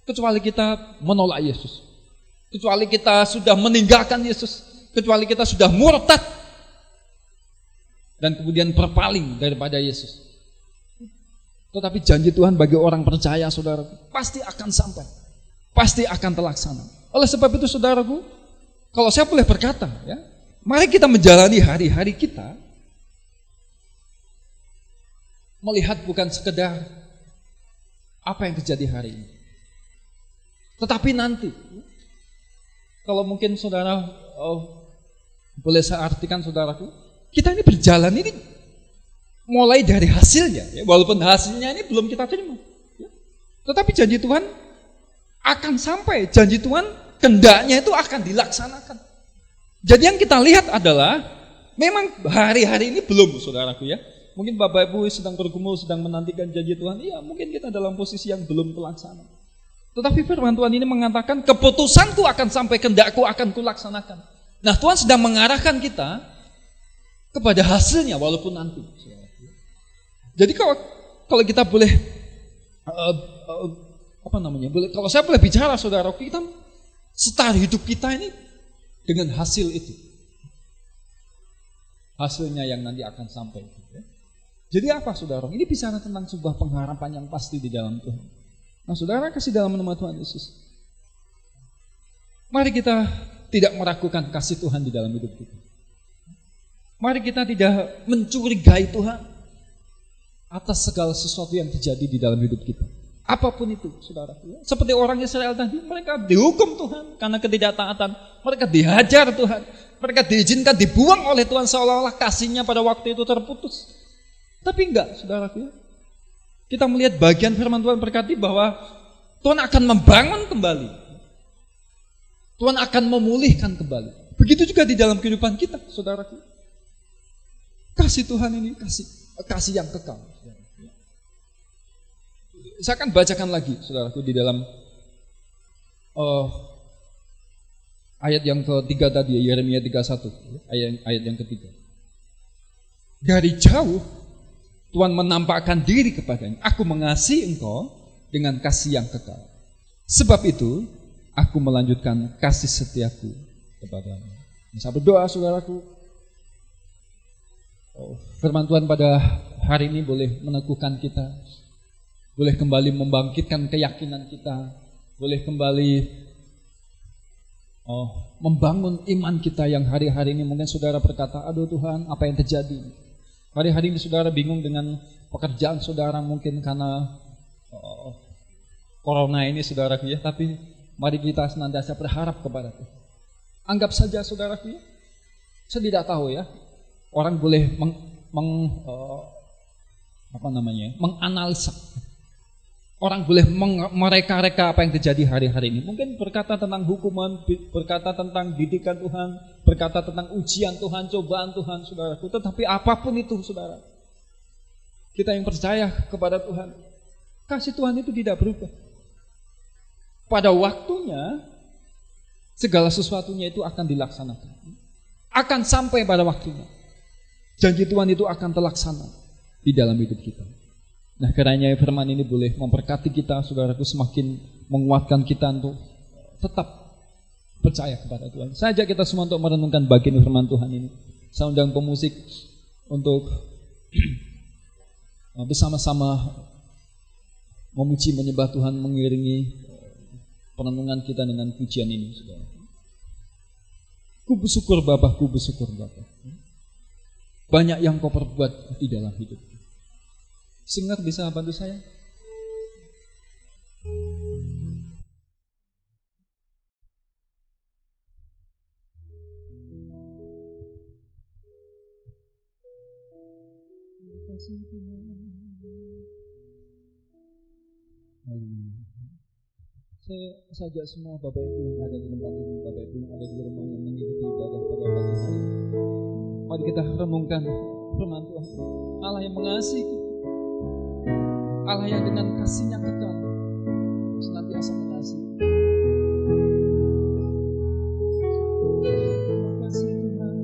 kecuali kita menolak Yesus, kecuali kita sudah meninggalkan Yesus, kecuali kita sudah murtad dan kemudian berpaling daripada Yesus. Tetapi janji Tuhan bagi orang percaya, saudara, pasti akan sampai, pasti akan terlaksana. Oleh sebab itu, saudaraku, kalau saya boleh berkata, ya, mari kita menjalani hari-hari kita melihat bukan sekedar apa yang terjadi hari ini, tetapi nanti. Kalau mungkin saudara boleh saya artikan, saudaraku, kita ini berjalan ini mulai dari hasilnya, ya, walaupun hasilnya ini belum kita terima, ya. Tetapi janji Tuhan akan sampai, janji Tuhan kehendaknya itu akan dilaksanakan. Jadi yang kita lihat adalah memang hari-hari ini belum, saudaraku, ya. Mungkin Bapak Ibu sedang bergumul, sedang menantikan janji Tuhan, iya, mungkin kita dalam posisi yang belum terlaksana. Tetapi firman Tuhan ini mengatakan keputusanku akan sampai, kehendakku akan kulaksanakan. Nah, Tuhan sedang mengarahkan kita kepada hasilnya walaupun nanti. Jadi kalau kita boleh kalau saya boleh bicara, saudara, kita start hidup kita ini dengan hasil itu. Hasilnya yang nanti akan sampai. Jadi apa, saudara? Ini bicara tentang sebuah pengharapan yang pasti di dalam Tuhan. Nah, saudara, kasih dalam nama Tuhan Yesus, mari kita tidak meragukan kasih Tuhan di dalam hidup kita. Mari kita tidak mencurigai Tuhan atas segala sesuatu yang terjadi di dalam hidup kita. Apapun itu, saudara. Seperti orang Israel tadi, mereka dihukum Tuhan karena ketidaktaatan. Mereka dihajar Tuhan. Mereka diizinkan dibuang oleh Tuhan seolah-olah kasihnya pada waktu itu terputus. Tapi enggak, saudara. Kita melihat bagian firman Tuhan berkati bahwa Tuhan akan membangun kembali. Tuhan akan memulihkan kembali. Begitu juga di dalam kehidupan kita, saudara. Kasih Tuhan ini kasih yang kekal. Saya akan bacakan lagi, saudaraku, di dalam ayat yang ketiga tadi, Yeremia 31, ayat yang ketiga. Dari jauh Tuhan menampakkan diri kepadanya. Aku mengasihi engkau dengan kasih yang kekal. Sebab itu aku melanjutkan kasih setiaku kepadamu. Saya berdoa, saudaraku, firman Tuhan pada hari ini boleh meneguhkan kita, boleh kembali membangkitkan keyakinan kita, boleh kembali membangun iman kita yang hari-hari ini mungkin saudara berkata, aduh Tuhan, apa yang terjadi? Hari-hari ini saudara bingung dengan pekerjaan saudara mungkin karena corona ini saudaraku ya, tapi mari kita senantiasa berharap kepada Tuhan. Anggap saja saudaraku ya, saya tidak tahu ya, orang boleh menganalisa. Orang boleh mereka-reka apa yang terjadi hari-hari ini. Mungkin berkata tentang hukuman, berkata tentang didikan Tuhan, berkata tentang ujian Tuhan, cobaan Tuhan, saudaraku. Tetapi apapun itu, saudara, kita yang percaya kepada Tuhan, kasih Tuhan itu tidak berubah. Pada waktunya, segala sesuatunya itu akan dilaksanakan. Akan sampai pada waktunya. Janji Tuhan itu akan terlaksana di dalam hidup kita. Nah, kiranya firman ini boleh memberkati kita, saudaraku, semakin menguatkan kita untuk tetap percaya kepada Tuhan. Saya ajak kita semua untuk merenungkan bagian firman Tuhan ini. Saya undang pemusik untuk bersama-sama memuji, menyembah Tuhan, mengiringi perenungan kita dengan pujian ini, saudara. Ku bersyukur Bapa, ku bersyukur Bapa. Banyak yang kau perbuat di dalam hidup. Singer bisa bantu saya? Saya ajak semua Bapak Ibu yang ada di tempat ini, Bapak Ibu yang ada di rumah yang mengikuti ibadah pada pagi hari ini. Mari kita renungkan firman Tuhan. Allah yang mengasihi kita, Allah yang dengan kasih-Nya kekal senantiasa mengasihi. Terima kasih Tuhan.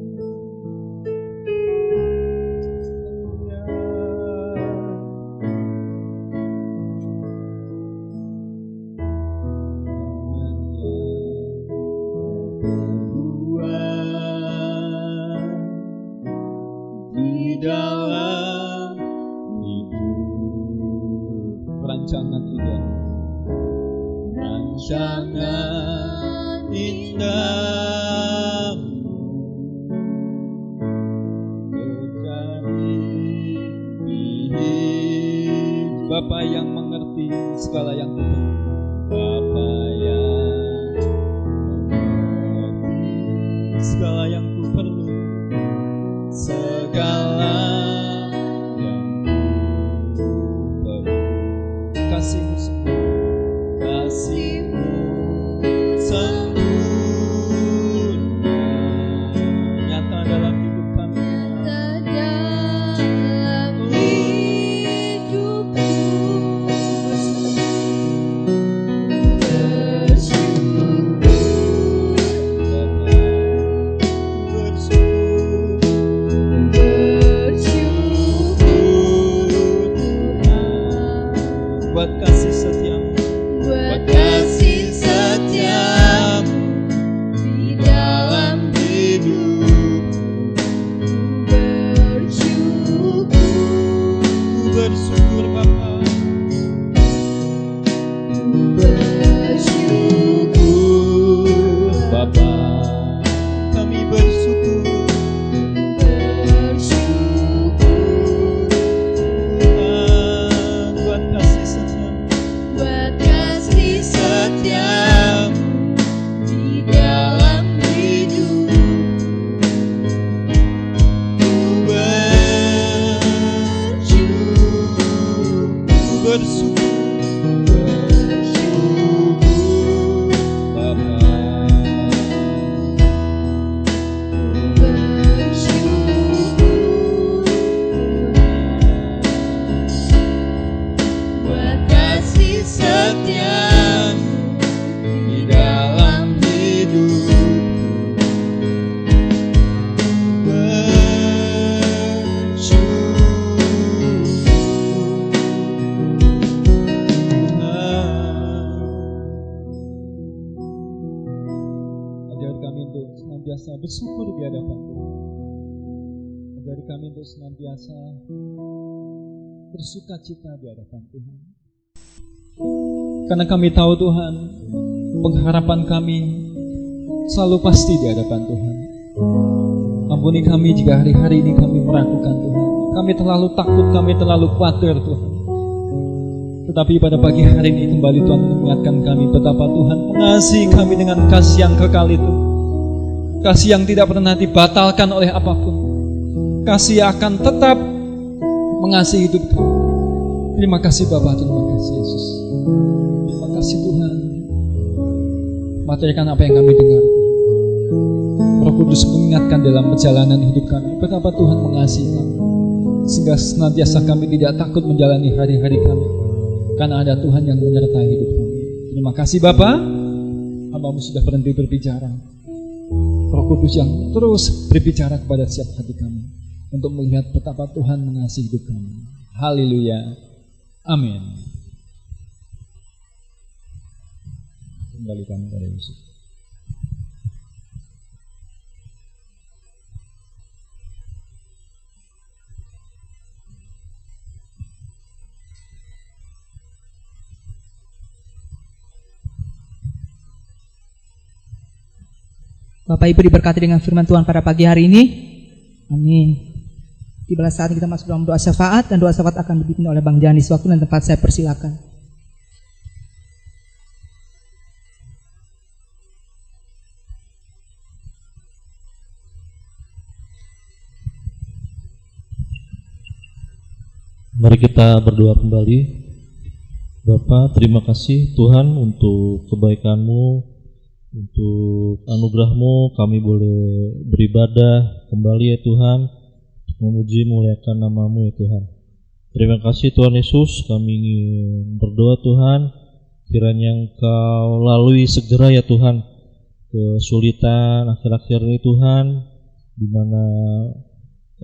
Di dalam rancangan indahmu terjadi di hidup Bapa yang mengerti segala yang kuperlukan. Bapa yang mengerti segala yang kuperlukan, segala yang kuperlukan. Kasih-Mu sempurna, kasih-Mu sempurna nyata dalam hidup kami, buat kasih setiamu, buat kasih setiamu di dalam hidup. Bersyukur Bapa, bersyukur Bapa, kami bersyukur. Bersyukur di hadapan Tuhan. Ajar kami untuk senantiasa bersuka cita di hadapan Tuhan. Karena kami tahu Tuhan, pengharapan kami selalu pasti di hadapan Tuhan. Ampuni kami jika hari-hari ini kami meragukan Tuhan. Kami terlalu takut, kami terlalu khawatir Tuhan. Tetapi pada pagi hari ini kembali Tuhan mengingatkan kami betapa Tuhan mengasihi kami dengan kasih yang kekal itu. Kasih yang tidak pernah dibatalkan oleh apapun. Kasih yang akan tetap mengasihi hidup kami. Terima kasih Bapa, terima kasih Yesus. Terima kasih Tuhan. Materikan apa yang kami dengar. Roh Kudus mengingatkan dalam perjalanan hidup kami betapa Tuhan mengasihi kami, sehingga senantiasa kami tidak takut menjalani hari-hari kami, karena ada Tuhan yang menyertai hidup kami. Terima kasih Bapa, hamba-Mu sudah berhenti berbicara. Roh Kudus yang terus berbicara kepada setiap hati kami untuk melihat betapa Tuhan mengasihi hidup kami. Haleluya, amin. Kembalikan kepada Yesus. Bapak Ibu diberkati dengan firman Tuhan pada pagi hari ini. Amin. Tibalah saat kita masuk dalam doa syafaat, dan doa syafaat akan dipimpin oleh Bang Janis. Waktu dan tempat saya persilakan. Mari kita berdoa kembali. Bapa, terima kasih Tuhan untuk kebaikan-Mu, untuk anugerah-Mu kami boleh beribadah kembali ya Tuhan, memuji muliakan nama-Mu ya Tuhan. Terima kasih Tuhan Yesus, kami ingin berdoa Tuhan, kiranya Engkau lalui segera ya Tuhan kesulitan akhir-akhir ini Tuhan, di mana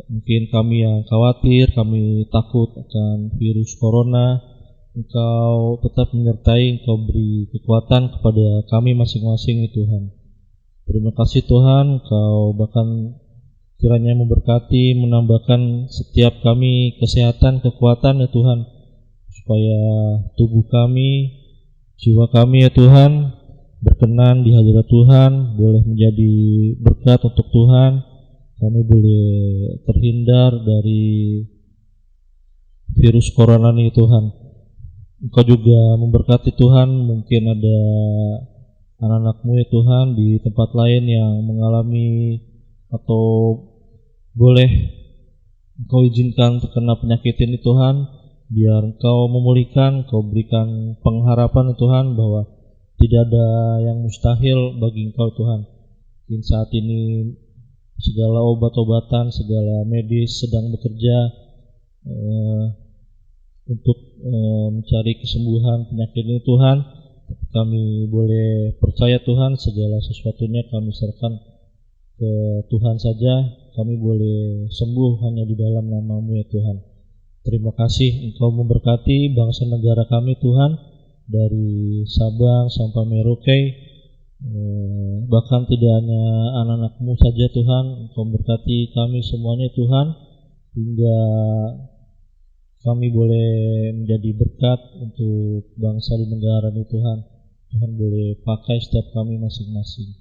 mungkin kami yang khawatir, kami takut akan virus corona. Engkau tetap menyertai, Engkau beri kekuatan kepada kami masing-masing ya Tuhan. Terima kasih Tuhan, Engkau bahkan kiranya memberkati, menambahkan setiap kami kesehatan, kekuatan ya Tuhan, supaya tubuh kami, jiwa kami ya Tuhan berkenan di hadirat Tuhan, boleh menjadi berkat untuk Tuhan. Kami boleh terhindar dari virus corona ini Tuhan. Engkau juga memberkati Tuhan, mungkin ada anak-anak-Mu ya Tuhan di tempat lain yang mengalami atau boleh Engkau izinkan terkena penyakit ini Tuhan, biar Engkau memulihkan, Engkau berikan pengharapan ya Tuhan bahwa tidak ada yang mustahil bagi Engkau Tuhan. Mungkin saat ini segala obat-obatan, segala medis sedang bekerja untuk mencari kesembuhan penyakit ini Tuhan. Kami boleh percaya Tuhan, segala sesuatunya kami serahkan ke Tuhan saja. Kami boleh sembuh hanya di dalam nama-Mu ya Tuhan. Terima kasih Engkau memberkati bangsa negara kami Tuhan, dari Sabang sampai Merauke, bahkan tidak hanya anak-anak-Mu saja Tuhan. Engkau memberkati kami semuanya Tuhan, hingga kami boleh menjadi berkat untuk bangsa di negara ini Tuhan. Tuhan boleh pakai setiap kami masing-masing.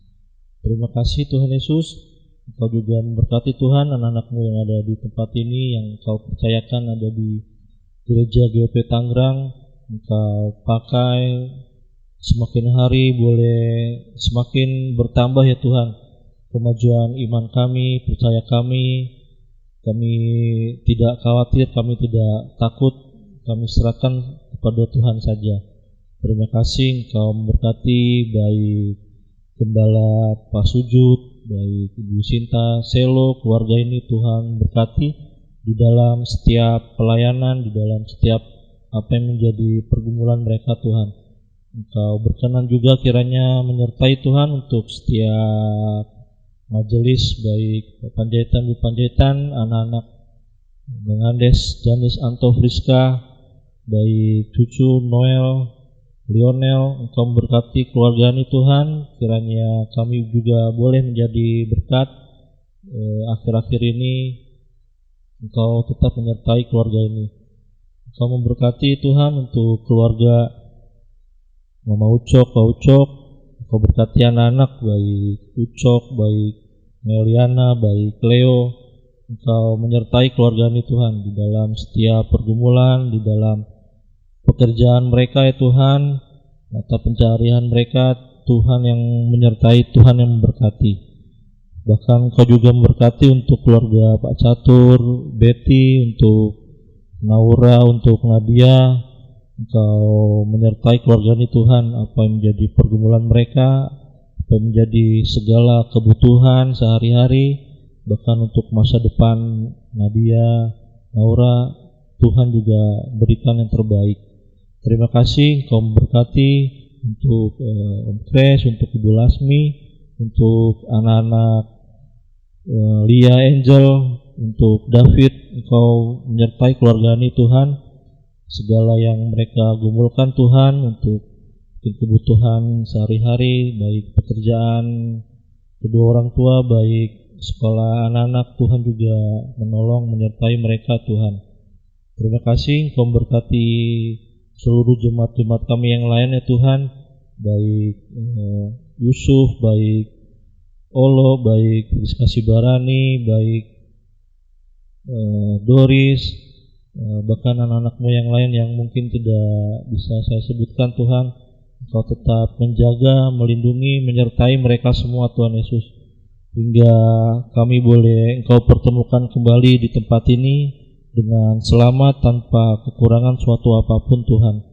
Terima kasih Tuhan Yesus. Engkau juga memberkati Tuhan anak-anak-Mu yang ada di tempat ini, yang Engkau percayakan ada di gereja GOP Tangerang. Engkau pakai semakin hari boleh semakin bertambah ya Tuhan kemajuan iman kami, percaya kami. Kami tidak khawatir, kami tidak takut, kami serahkan kepada Tuhan saja. Terima kasih Engkau memberkati baik Gembala Pak Sujud, baik Ibu Sinta, Selo, keluarga ini Tuhan berkati di dalam setiap pelayanan, di dalam setiap apa yang menjadi pergumulan mereka Tuhan. Engkau berkenan juga kiranya menyertai Tuhan untuk setiap majelis, baik Panjaitan, Bu Panjaitan, anak-anak Bang Andes, Janis, Anto, Friska, baik cucu Noel, Lionel. Engkau memberkati keluarga ini Tuhan, kiranya kami juga boleh menjadi berkat akhir-akhir ini. Engkau tetap menyertai keluarga ini. Kau memberkati Tuhan untuk keluarga Mama Ucok, Pak Ucok. Kau berkati anak-anak, baik Ucok, baik Meliana, baik Leo. Engkau menyertai keluarga ini Tuhan di dalam setiap pergumulan, di dalam pekerjaan mereka ya Tuhan, mata pencarian mereka, Tuhan yang menyertai, Tuhan yang memberkati. Bahkan Engkau juga memberkati untuk keluarga Pak Catur, Betty, untuk Naura, untuk Nadia. Engkau menyertai keluarga ini Tuhan, apa yang menjadi pergumulan mereka, apa yang menjadi segala kebutuhan sehari-hari, bahkan untuk masa depan Nadia, Naura, Tuhan juga berikan yang terbaik. Terima kasih Engkau memberkati untuk Om Kres, untuk Ibu Lasmi, untuk anak-anak Lia Angel, untuk David. Engkau menyertai keluarga ini Tuhan, segala yang mereka gumulkan Tuhan untuk kebutuhan sehari-hari, baik pekerjaan kedua orang tua, baik sekolah anak-anak, Tuhan juga menolong menyertai mereka Tuhan. Terima kasih Engkau memberkati seluruh jemaat-jemaat kami yang lain ya Tuhan, baik Yusuf, baik Olo, baik Rizka Sibarani, baik Doris, bahkan anak-anakmu yang lain yang mungkin tidak bisa saya sebutkan Tuhan. Engkau tetap menjaga, melindungi, menyertai mereka semua Tuhan Yesus, hingga kami boleh Engkau pertemukan kembali di tempat ini dengan selamat tanpa kekurangan suatu apapun Tuhan.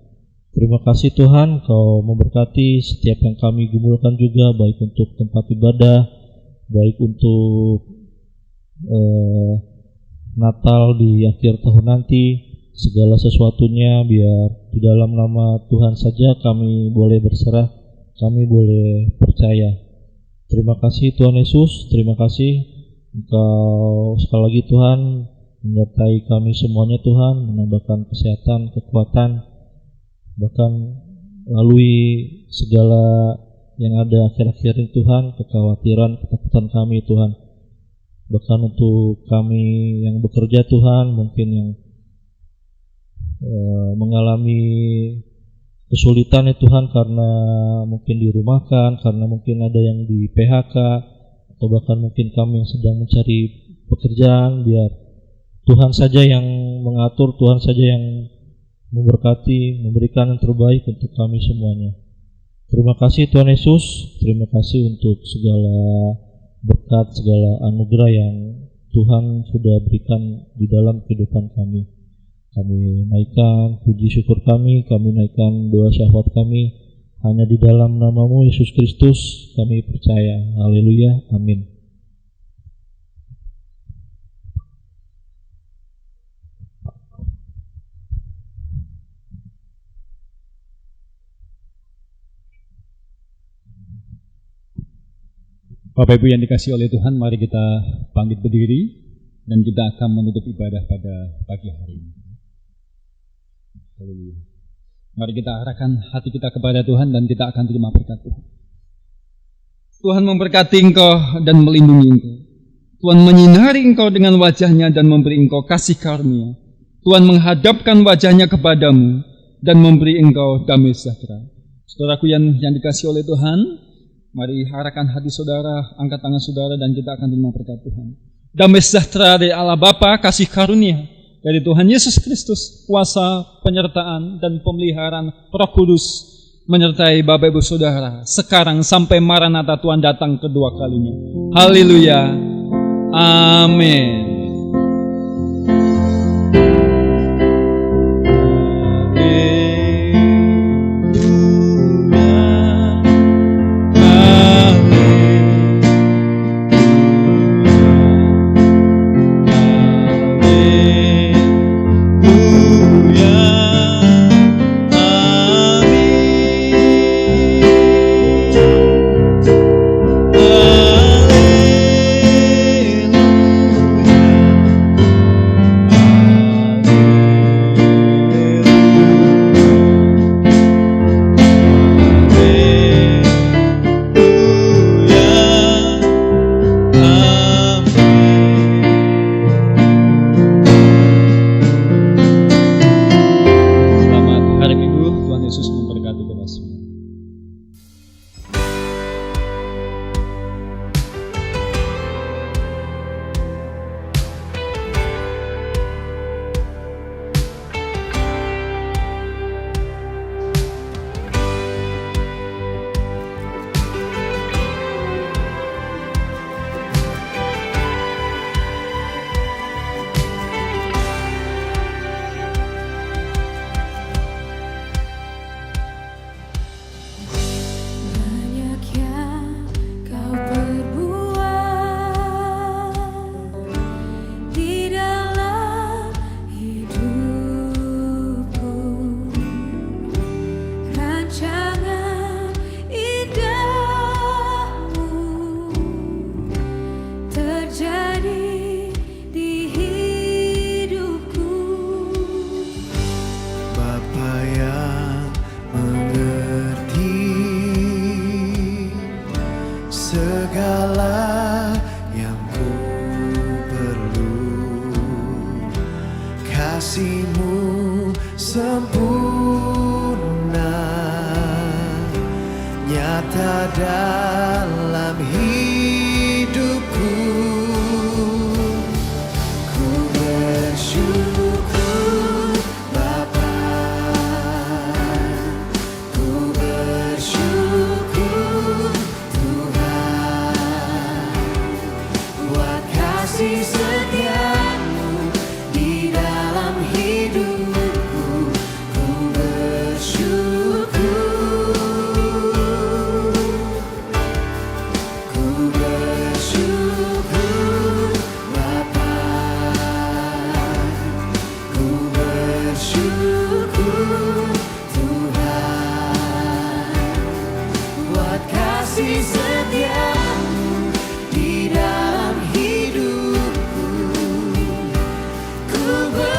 Terima kasih Tuhan, Engkau memberkati setiap yang kami gumulkan juga, baik untuk tempat ibadah, baik untuk Natal di akhir tahun nanti, segala sesuatunya biar di dalam nama Tuhan saja kami boleh berserah, kami boleh percaya. Terima kasih Tuhan Yesus, terima kasih Engkau sekali lagi Tuhan menyertai kami semuanya Tuhan, menambahkan kesehatan, kekuatan, bahkan melalui segala yang ada akhir-akhir ini Tuhan, kekhawatiran, ketakutan kami Tuhan. Bahkan untuk kami yang bekerja Tuhan, mungkin yang mengalami kesulitan ya Tuhan, karena mungkin dirumahkan, karena mungkin ada yang di PHK, atau bahkan mungkin kami yang sedang mencari pekerjaan, biar Tuhan saja yang mengatur, Tuhan saja yang memberkati, memberikan yang terbaik untuk kami semuanya. Terima kasih Tuhan Yesus, terima kasih untuk segala berkat, segala anugerah yang Tuhan sudah berikan di dalam kehidupan kami. Kami naikkan puji syukur kami naikkan doa syahwat kami hanya di dalam nama-Mu Yesus Kristus kami percaya. Haleluya, amin. Bapak Ibu yang dikasihi oleh Tuhan, mari kita bangkit berdiri dan kita akan menutup ibadah pada pagi hari ini. Haleluya. Mari kita arahkan hati kita kepada Tuhan dan kita akan terima berkat Tuhan. Tuhan memberkati engkau dan melindungi engkau. Tuhan menyinari engkau dengan wajah-Nya dan memberi engkau kasih karunia. Tuhan menghadapkan wajah-Nya kepadamu dan memberi engkau damai sejahtera. Saudaraku yang dikasihi oleh Tuhan, mari arahkan hati saudara, angkat tangan saudara dan kita akan terima berkat Tuhan. Damai sejahtera dari Allah Bapa, kasih karunia dari Tuhan Yesus Kristus, kuasa, penyertaan dan pemeliharaan Roh Kudus menyertai Bapak Ibu Saudara sekarang sampai Maranatha Tuhan datang kedua kalinya. Haleluya. Amin. segala yang ku perlu. Kasih-Mu sempurna, nyata dalam hidupku. Ku bersyukur Bapa, ku bersyukur Tuhan, buat kasih setia-Mu di dalam hidupku. Ku bersyukur, ku bersyukur Bapa, ku bersyukur Tuhan, buat kasih setia-Mu di dalam hidupku. Ku bersyukur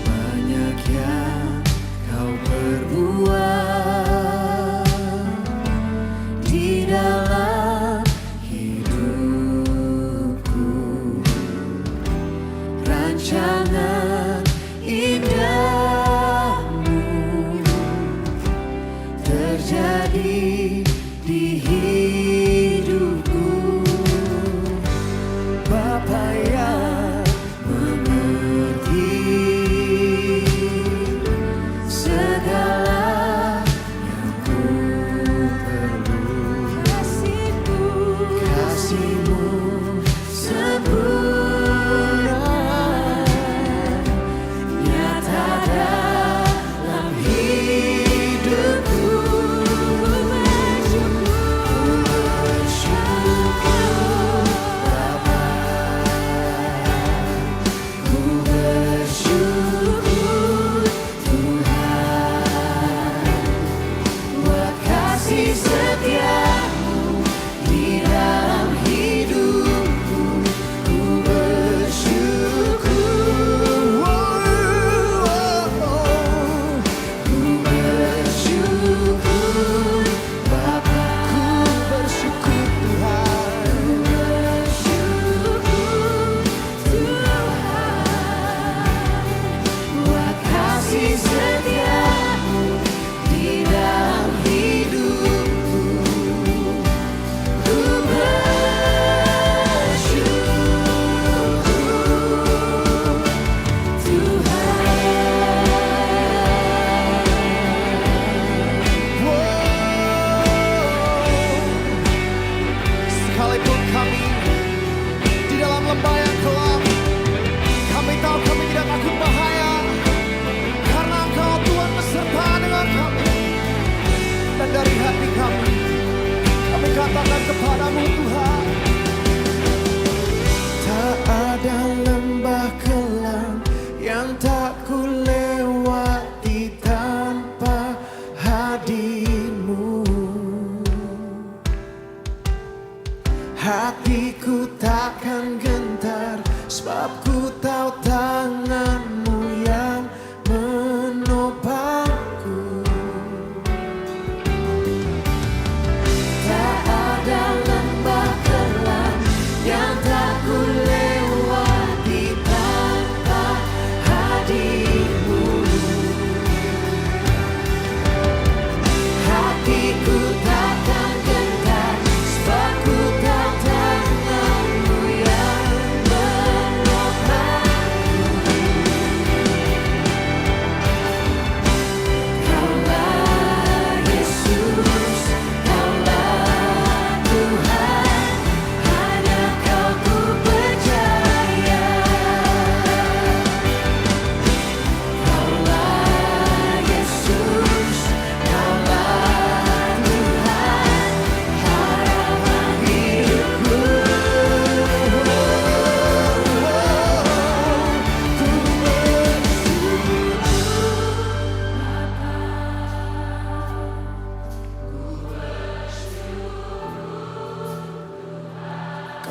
banyak yang Kau perbuat di dalam hidupku. Rancangan indah-Mu terjadi di hidupku. Bapa yang mengerti segala yang ku perlu. Kasih-Mu sempurna, nyata dalam hidupku. Ku bersyukur Bapa, ku bersyukur Tuhan, buat kasih setia-Mu di dalam hidupku. Ku bersyukur, ku bersyukur Bapa, ku bersyukur Tuhan, ku bersyukur Tuhan, buat kasih setia-Mu di dalam hidupku. Ku bersyukur Tuhan. Sekalipun kami di dalam lembah yang gelap, kami tahu kami tidak takut bahaya, karena Engkau Tuhan beserta dengan kami. Dan dari hati kami katakan kepadamu Tuhan, tak ada lembah kelam yang tak ku lewati tanpa hadir-Mu. Hatiku takkan gentar, sebab ku tahu tangan-Mu yang menopangku. Tak ada lembah kelam yang tak ku lewati tanpa hadir-Mu. Hatiku takkan gentar, sebab ku tahu tangan-Mu yang menopang.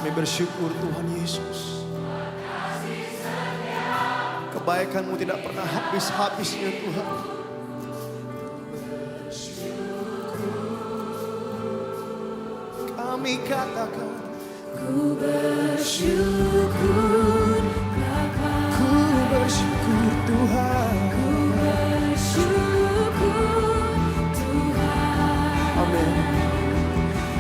Kami bersyukur Tuhan Yesus. Kebaikan-Mu tidak pernah habis-habisnya Tuhan. Kami katakan Ku bersyukur Bapa, ku bersyukur Tuhan. ku bersyukur Tuhan. Amin.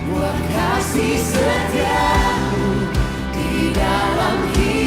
Buat kasih setiamu di dalam hidup